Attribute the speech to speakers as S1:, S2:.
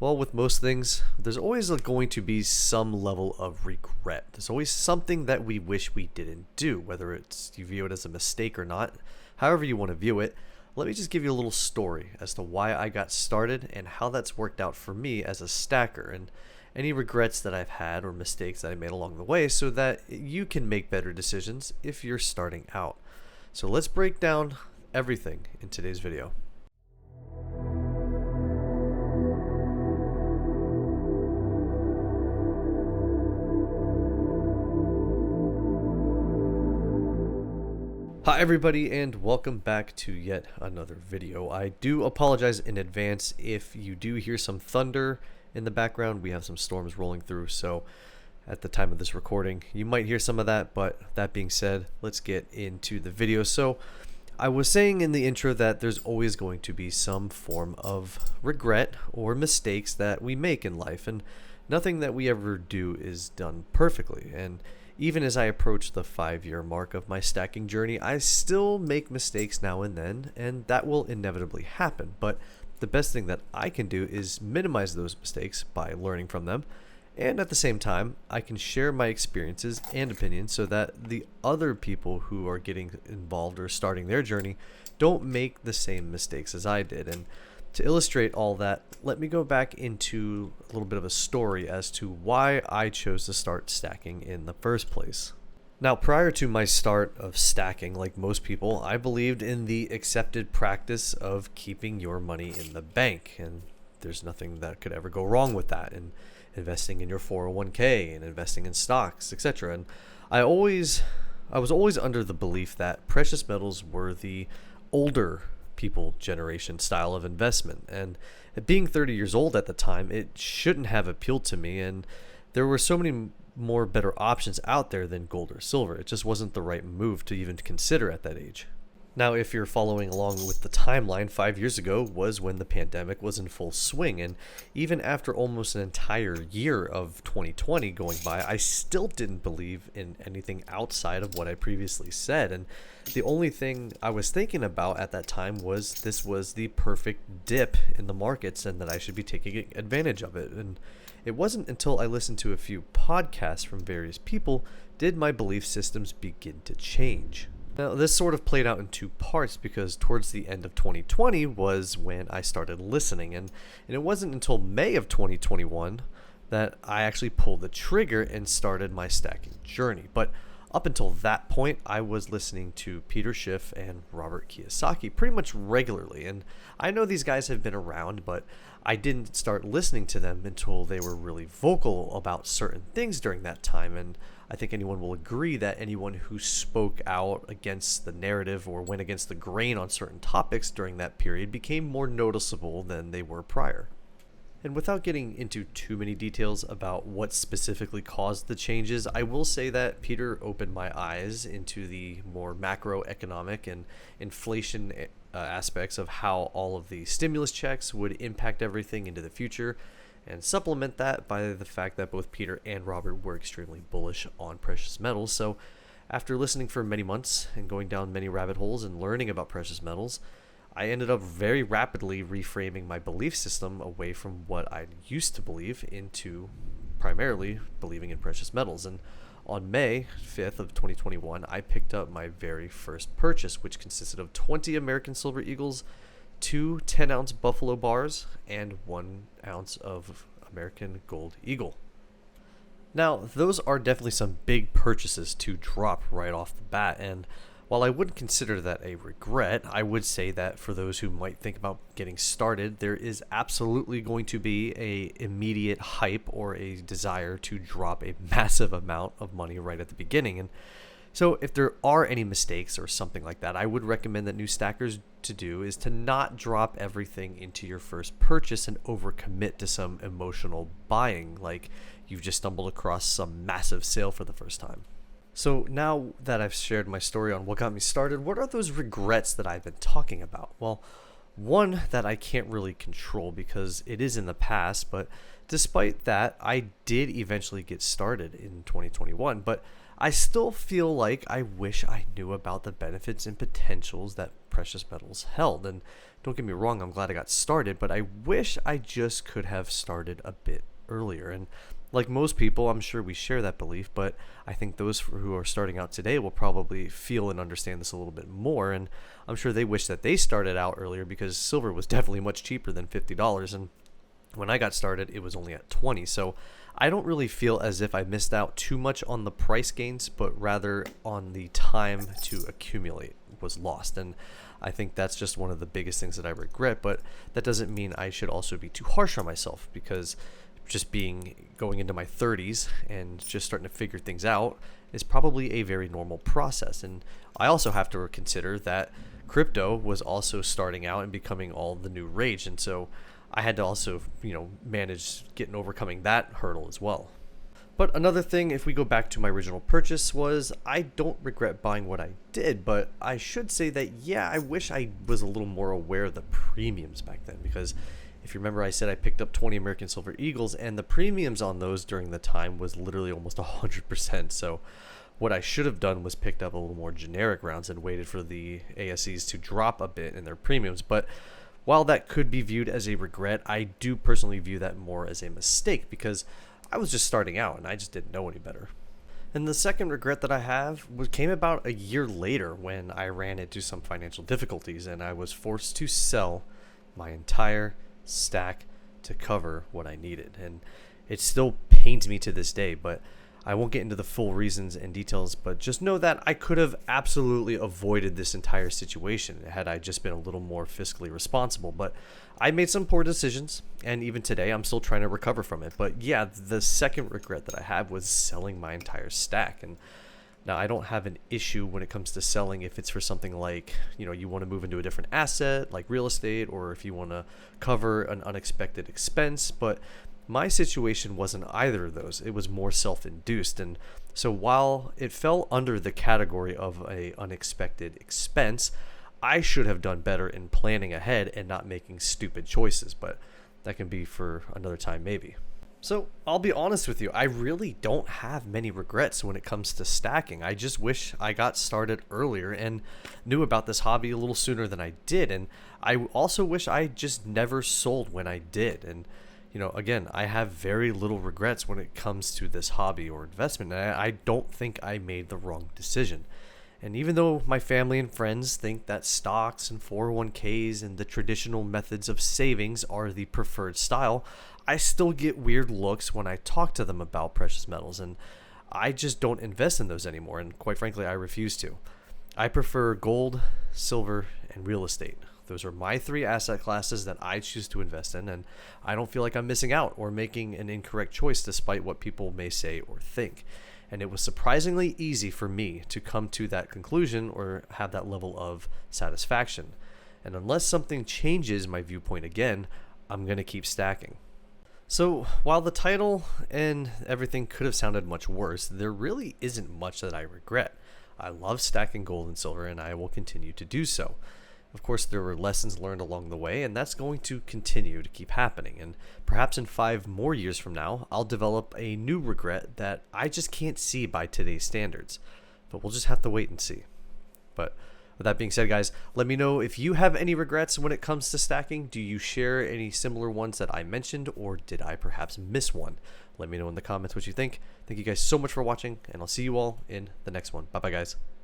S1: Well, with most things, there's always going to be some level of regret. There's always something that we wish we didn't do, whether it's you view it as a mistake or not. However you want to view it, let me just give you a little story as to why I got started and how that's worked out for me as a stacker and any regrets that I've had or mistakes that I made along the way so that you can make better decisions if you're starting out. So let's break down everything in today's video. Hi everybody, and welcome back to yet another video. I do apologize in advance if you do hear some thunder in the background. We have some storms rolling through, so at the time of this recording you might hear some of that, but that being said, let's get into the video. So I was saying in the intro that there's always going to be some form of regret or mistakes that we make in life, and nothing that we ever do is done perfectly. And even as I approach the 5-year mark of my stacking journey, I still make mistakes now and then, and that will inevitably happen. But the best thing that I can do is minimize those mistakes by learning from them, and at the same time, I can share my experiences and opinions so that the other people who are getting involved or starting their journey don't make the same mistakes as I did. And to illustrate all that, let me go back into a little bit of a story as to why I chose to start stacking in the first place. Now, prior to my start of stacking, like most people, I believed in the accepted practice of keeping your money in the bank, and there's nothing that could ever go wrong with that, and investing in your 401k and investing in stocks, etc. And I was always under the belief that precious metals were the older people generation style of investment, and being 30 years old at the time, it shouldn't have appealed to me, and there were so many more better options out there than gold or silver. It just wasn't the right move to even consider at that age. Now, if you're following along with the timeline, 5 years ago was when the pandemic was in full swing, and even after almost an entire year of 2020 going by, I still didn't believe in anything outside of what I previously said, and the only thing I was thinking about at that time was this was the perfect dip in the markets and that I should be taking advantage of it. And it wasn't until I listened to a few podcasts from various people did my belief systems begin to change. Now, this sort of played out in two parts because towards the end of 2020 was when I started listening, and it wasn't until May of 2021 that I actually pulled the trigger and started my stacking journey. But up until that point, I was listening to Peter Schiff and Robert Kiyosaki pretty much regularly, and I know these guys have been around, but I didn't start listening to them until they were really vocal about certain things during that time. And I think anyone will agree that anyone who spoke out against the narrative or went against the grain on certain topics during that period became more noticeable than they were prior. And without getting into too many details about what specifically caused the changes, I will say that Peter opened my eyes into the more macroeconomic and inflation aspects of how all of the stimulus checks would impact everything into the future, and supplement that by the fact that both Peter and Robert were extremely bullish on precious metals. So after listening for many months and going down many rabbit holes and learning about precious metals, I ended up very rapidly reframing my belief system away from what I used to believe into primarily believing in precious metals. And on May 5th of 2021, I picked up my very first purchase, which consisted of 20 American Silver Eagles, 2 10-ounce Buffalo bars, and 1 ounce of American Gold Eagle. Now, those are definitely some big purchases to drop right off the bat, and while I wouldn't consider that a regret, I would say that for those who might think about getting started, there is absolutely going to be a immediate hype or a desire to drop a massive amount of money right at the beginning. And so if there are any mistakes or something like that, I would recommend that new stackers to do is to not drop everything into your first purchase and overcommit to some emotional buying, like you've just stumbled across some massive sale for the first time. So now that I've shared my story on what got me started, what are those regrets that I've been talking about? Well, one that I can't really control because it is in the past, but despite that, I did eventually get started in 2021, but I still feel like I wish I knew about the benefits and potentials that precious metals held. And don't get me wrong, I'm glad I got started, but I wish I just could have started a bit earlier. And like most people, I'm sure we share that belief, but I think those who are starting out today will probably feel and understand this a little bit more. And I'm sure they wish that they started out earlier, because silver was definitely much cheaper than $50. And when I got started, it was only at 20. So I don't really feel as if I missed out too much on the price gains, but rather on the time to accumulate was lost. And I think that's just one of the biggest things that I regret, but that doesn't mean I should also be too harsh on myself, because just going into my 30s and just starting to figure things out is probably a very normal process. And I also have to consider that crypto was also starting out and becoming all the new rage. And so I had to also, manage overcoming that hurdle as well. But another thing, if we go back to my original purchase, was I don't regret buying what I did, but I should say that, yeah, I wish I was a little more aware of the premiums back then, because if you remember, I said I picked up 20 American Silver Eagles, and the premiums on those during the time was literally almost 100%. So what I should have done was picked up a little more generic rounds and waited for the ASEs to drop a bit in their premiums. But while that could be viewed as a regret, I do personally view that more as a mistake, because I was just starting out and I just didn't know any better. And the second regret that I have came about a year later, when I ran into some financial difficulties and I was forced to sell my entire stack to cover what I needed. And it still pains me to this day, but I won't get into the full reasons and details, but just know that I could have absolutely avoided this entire situation had I just been a little more fiscally responsible. But I made some poor decisions, and even today I'm still trying to recover from it. But yeah, the second regret that I have was selling my entire stack. And now, I don't have an issue when it comes to selling if it's for something like, you want to move into a different asset like real estate, or if you want to cover an unexpected expense. But my situation wasn't either of those. It was more self-induced. And so while it fell under the category of a unexpected expense, I should have done better in planning ahead and not making stupid choices. But that can be for another time maybe. So I'll be honest with you, I really don't have many regrets when it comes to stacking. I just wish I got started earlier and knew about this hobby a little sooner than I did. And I also wish I just never sold when I did. And, again, I have very little regrets when it comes to this hobby or investment. And I don't think I made the wrong decision. And even though my family and friends think that stocks and 401ks and the traditional methods of savings are the preferred style, I still get weird looks when I talk to them about precious metals, and I just don't invest in those anymore, and quite frankly, I refuse to. I prefer gold, silver, and real estate. Those are my three asset classes that I choose to invest in, and I don't feel like I'm missing out or making an incorrect choice despite what people may say or think. And it was surprisingly easy for me to come to that conclusion or have that level of satisfaction. And unless something changes my viewpoint again, I'm going to keep stacking. So while the title and everything could have sounded much worse, there really isn't much that I regret. I love stacking gold and silver, and I will continue to do so. Of course, there were lessons learned along the way, and that's going to continue to keep happening. And perhaps in 5 more years from now, I'll develop a new regret that I just can't see by today's standards. But we'll just have to wait and see. But with that being said, guys, let me know if you have any regrets when it comes to stacking. Do you share any similar ones that I mentioned, or did I perhaps miss one? Let me know in the comments what you think. Thank you guys so much for watching, and I'll see you all in the next one. Bye-bye, guys.